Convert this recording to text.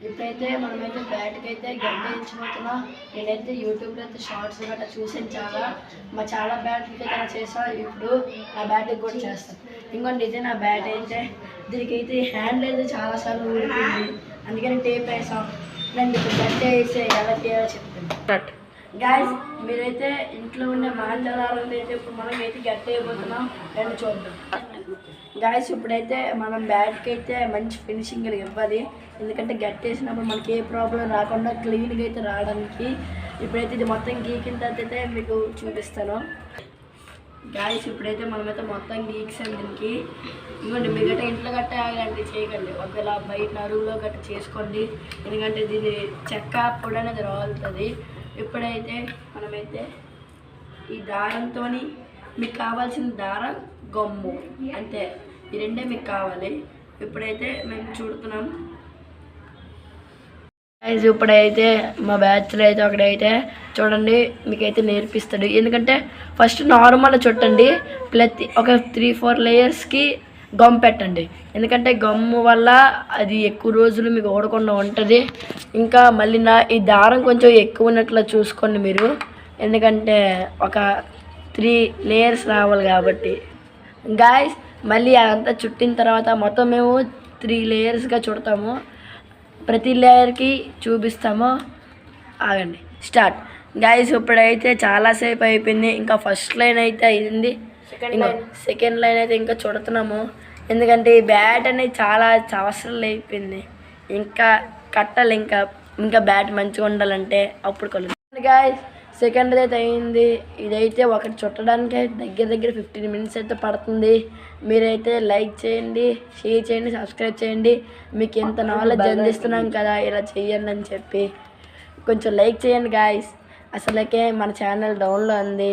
ఇప్పుడైతే మనమైతే బ్యాట్కి అయితే గడ్డ వేయించబోతున్నాం. నేనైతే యూట్యూబ్లో అయితే షార్ట్స్ గట్రా చూసాను చాలా బ్యాట్లకి అయితే అలా చేస్తాను. ఇప్పుడు నా బ్యాట్కి కూడా చేస్తాను. ఇంకోటి ఇదే నా బ్యాట్ అయితే దీనికైతే హ్యాండ్ అయితే చాలాసార్లు ఊడిపోయింది, అందుకని టేప్ వేసాం. నేను ఇప్పుడు గడ్డ వేస్తే ఎలా చేయాలో చెప్తాను. గాయస్ మీరైతే ఇంట్లో ఉండే మాంజాలను అయితే ఇప్పుడు మనమైతే గడ్డ వేయబోతున్నాం, రెండు చూద్దాం. గాయస్ ఇప్పుడైతే మనం బ్యాట్కి అయితే మంచి ఫినిషింగ్ ఇవ్వాలి, ఎందుకంటే గట్టేసినప్పుడు మనకి ఏ ప్రాబ్లం రాకుండా క్లీన్గా అయితే రావడానికి. ఇప్పుడైతే ఇది మొత్తం గీకిన తర్వాత అయితే మీకు చూపిస్తాను. గాయస్ ఇప్పుడైతే మనమైతే మొత్తం గీక్సాం దీనికి. ఇంకోండి మీ గట్ట ఇంట్లో గట్ట అలాంటివి చేయకండి, ఒకవేళ బయట అరువులో గట్ట చేసుకోండి, ఎందుకంటే దీని చెక్క పొడి అనేది రాలుతుంది. ఇప్పుడైతే మనమైతే ఈ దారంతో మీకు కావాల్సిన దారం, గమ్ము, అంతే, ఈ రెండే మీకు కావాలి. ఇప్పుడైతే మేము చూడుతున్నాం. ఇప్పుడైతే మా బ్యాచ్లో అయితే ఒకడైతే చూడండి మీకైతే నేర్పిస్తాడు. ఎందుకంటే ఫస్ట్ నార్మల్ చుట్టండి, ప్రతి ఒక 3-4 లేయర్స్కి గమ్ పెట్టండి, ఎందుకంటే గమ్ము వల్ల అది ఎక్కువ రోజులు మీకు ఓడకుండా ఉంటుంది. ఇంకా మళ్ళీ ఈ దారం కొంచెం ఎక్కువ ఉన్నట్లు చూసుకోండి మీరు, ఎందుకంటే ఒక 3 లేయర్స్ రావాలి కాబట్టి. గాయస్ మళ్ళీ అదంతా చుట్టిన తర్వాత మొత్తం మేము 3 లేయర్స్గా చుడతాము, ప్రతి లేయర్కి చూపిస్తాము. ఆగండి, స్టార్ట్. గాయస్ ఇప్పుడైతే చాలాసేపు అయిపోయింది, ఇంకా ఫస్ట్ లైన్ అయితే అయింది, సెకండ్ లైన్ అయితే ఇంకా చుడుతున్నాము, ఎందుకంటే ఈ బ్యాట్ అనేది చాలా అవసరం అయిపోయింది. ఇంకా కట్టాలి, ఇంకా బ్యాట్ మంచిగా ఉండాలంటే అప్పుడు కలుగుతుంది. గాయస్ సెకండ్ అయితే అయింది, ఇదైతే ఒకటి చుట్టడానికి దగ్గర 15 మినిట్స్ అయితే పడుతుంది. మీరైతే లైక్ చేయండి, షేర్ చేయండి, సబ్స్క్రైబ్ చేయండి. మీకు ఎంత నాలెడ్జ్ అందిస్తున్నాం కదా ఇలా చేయండి అని చెప్పి కొంచెం లైక్ చేయండి గాయస్. అసలుకే మన ఛానల్ డౌన్లో ఉంది.